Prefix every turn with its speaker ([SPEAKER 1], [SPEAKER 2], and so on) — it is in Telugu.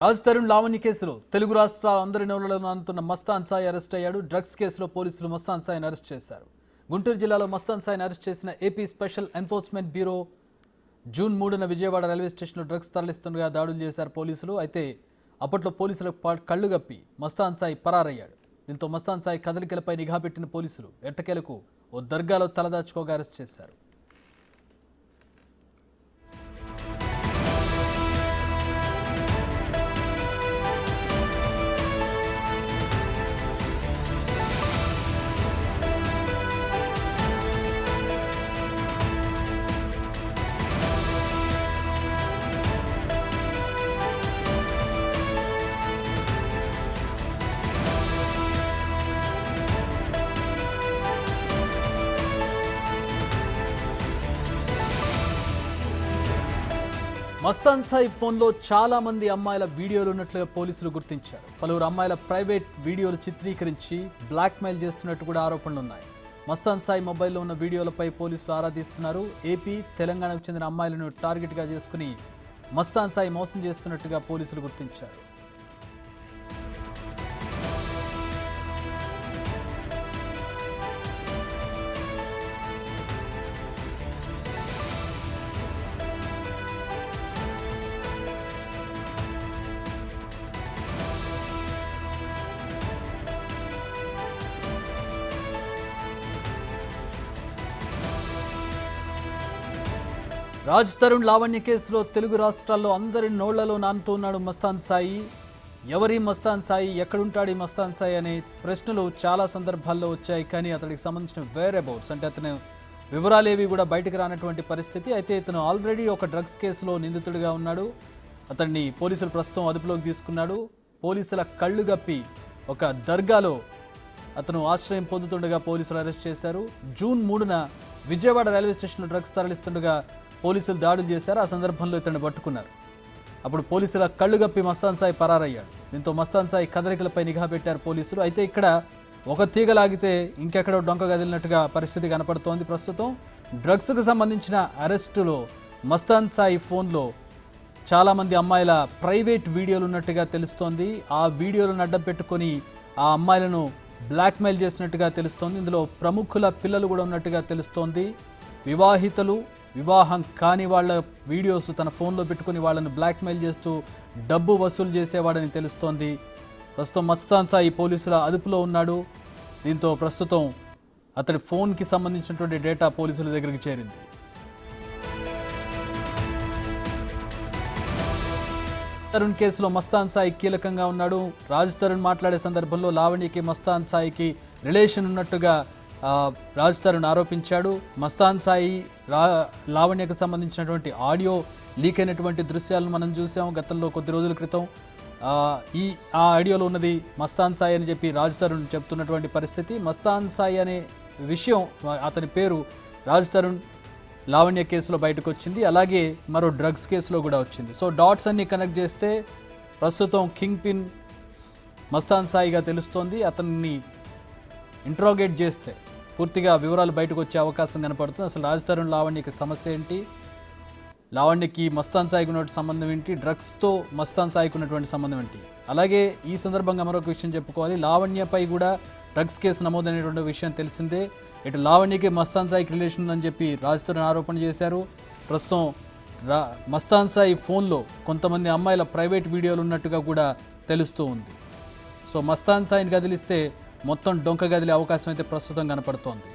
[SPEAKER 1] రాజ్ తరుణ్ లావణ్య కేసులో తెలుగు రాష్ట్రాల అందరి నోళ్లలో నానుతున్న మస్తాన్ సాయి అరెస్ట్ అయ్యాడు. డ్రగ్స్ కేసులో పోలీసులు మస్తాన్ సాయిని అరెస్ట్ చేశారు. గుంటూరు జిల్లాలో మస్తాన్ సాయిని అరెస్ట్ చేసిన AP special enforcement bureau June 3న విజయవాడ రైల్వే స్టేషన్లో డ్రగ్స్ తరలిస్తుండగా దాడులు చేశారు పోలీసులు. అయితే అప్పట్లో పోలీసులకు కళ్ళు గప్పి మస్తాన్ సాయి పరారయ్యాడు. దీంతో మస్తాన్ సాయి కదలికలపై నిఘా పెట్టిన పోలీసులు ఎట్టకేలకు ఓ దర్గాలో తలదాచుకోగా అరెస్ట్ చేశారు. మస్తాన్ సాయి ఫోన్లో చాలా మంది అమ్మాయిల వీడియోలు ఉన్నట్లుగా పోలీసులు గుర్తించారు. పలువురు అమ్మాయిల ప్రైవేట్ వీడియోలు చిత్రీకరించి బ్లాక్మెయిల్ చేస్తున్నట్టు కూడా ఆరోపణలు ఉన్నాయి. మస్తాన్ సాయి మొబైల్లో ఉన్న వీడియోలపై పోలీసులు ఆరా తీస్తున్నారు. ఏపీ, తెలంగాణకు చెందిన అమ్మాయిలను టార్గెట్గా చేసుకుని మస్తాన్ సాయి మోసం చేస్తున్నట్టుగా పోలీసులు గుర్తించారు. రాజ్ తరుణ్ లావణ్య కేసులో తెలుగు రాష్ట్రాల్లో అందరి నోళ్లలో నానుతున్నాడు మస్తాన్ సాయి. ఎవరి మస్తాన్ సాయి, ఎక్కడుంటాడు ఈ మస్తాన్ సాయి అనే ప్రశ్నలు చాలా సందర్భాల్లో వచ్చాయి. కానీ అతడికి సంబంధించిన వేరబౌట్స్ అంటే అతను వివరాలేవి కూడా బయటకు రానటువంటి పరిస్థితి. అయితే ఇతను ఆల్రెడీ ఒక డ్రగ్స్ కేసులో నిందితుడిగా ఉన్నాడు. అతన్ని పోలీసులు ప్రస్తుతం అదుపులోకి తీసుకున్నాడు. పోలీసుల కళ్ళు గప్పి ఒక దర్గాలో అతను ఆశ్రయం పొందుతుండగా పోలీసులు అరెస్ట్ చేశారు. జూన్ 3న విజయవాడ రైల్వే స్టేషన్లో డ్రగ్స్ తరలిస్తుండగా పోలీసులు దాడులు చేశారు. ఆ సందర్భంలో ఇతన్ని పట్టుకున్నారు. అప్పుడు పోలీసుల కళ్ళు గప్పి మస్తాన్ సాయి పరారయ్యాడు. దీంతో మస్తాన్ సాయి కదలికలపై నిఘా పెట్టారు పోలీసులు. అయితే ఇక్కడ ఒక తీగ లాగితే ఇంకెక్కడో డొంక గదిలినట్టుగా పరిస్థితి కనపడుతోంది. ప్రస్తుతం డ్రగ్స్కు సంబంధించిన అరెస్టులో మస్తాన్ సాయి ఫోన్లో చాలామంది అమ్మాయిల ప్రైవేట్ వీడియోలు ఉన్నట్టుగా తెలుస్తోంది. ఆ వీడియోలను అడ్డం పెట్టుకొని ఆ అమ్మాయిలను బ్లాక్మెయిల్ చేసినట్టుగా తెలుస్తోంది. ఇందులో ప్రముఖుల పిల్లలు కూడా ఉన్నట్టుగా తెలుస్తోంది. వివాహితులు, వివాహం కాని వాళ్ళ వీడియోస్ తన ఫోన్లో పెట్టుకుని వాళ్ళని బ్లాక్మెయిల్ చేస్తూ డబ్బు వసూలు చేసేవాడని తెలుస్తోంది. ప్రస్తుతం మస్తాన్ సాయి పోలీసుల అదుపులో ఉన్నాడు. దీంతో ప్రస్తుతం అతడి ఫోన్కి సంబంధించినటువంటి డేటా పోలీసుల దగ్గరికి చేరింది. తరుణ్ కేసులో మస్తాన్ సాయి కీలకంగా ఉన్నాడు. రాజ్ తరుణ్ మాట్లాడే సందర్భంలో లావణ్యకి మస్తాన్ సాయికి రిలేషన్ ఉన్నట్టుగా రాజ్ తరుణ్ ఆరోపించాడు. మస్తాన్ సాయి లావణ్యకు సంబంధించినటువంటి ఆడియో లీక్ అయినటువంటి దృశ్యాలను మనం చూసాం గతంలో కొద్ది రోజుల క్రితం. ఆ ఆడియోలో ఉన్నది మస్తాన్ సాయి అని చెప్పి రాజ్ తరుణ్ చెప్తున్నటువంటి పరిస్థితి. మస్తాన్ సాయి అనే విషయం, అతని పేరు రాజ్ తరుణ్ లావణ్య కేసులో బయటకు వచ్చింది. అలాగే మరో డ్రగ్స్ కేసులో కూడా వచ్చింది. సో డాట్స్ అన్ని కనెక్ట్ చేస్తే ప్రస్తుతం కింగ్ పిన్ మస్తాన్ సాయిగా తెలుస్తోంది. అతన్ని ఇంట్రోగేట్ చేస్తే పూర్తిగా వివరాలు బయటకు వచ్చే అవకాశం కనపడుతుంది. అసలు రాజ్ తరుణ్ లావణ్యకి సమస్య ఏంటి, లావణ్యకి మస్తాన్ సాయికి ఉన్నటువంటి సంబంధం ఏంటి, డ్రగ్స్తో మస్తాన్ సాయికి ఉన్నటువంటి సంబంధం ఏంటి. అలాగే ఈ సందర్భంగా మరొక విషయం చెప్పుకోవాలి. లావణ్యపై కూడా డ్రగ్స్ కేసు నమోదైనటువంటి విషయం తెలిసిందే. ఇటు లావణ్యకి మస్తాన్ సాయికి రిలేషన్ ఉందని చెప్పి రాజ్ తరుణ్ ఆరోపణ చేశారు. ప్రస్తుతం మస్తాన్ సాయి ఫోన్లో కొంతమంది అమ్మాయిల ప్రైవేట్ వీడియోలు ఉన్నట్టుగా కూడా తెలుస్తూ ఉంది. సో మస్తాన్ సాయిని కదిలిస్తే మొత్తం డొంక గదిలే అవకాశం అయితే ప్రస్తుతం కనపడుతోంది.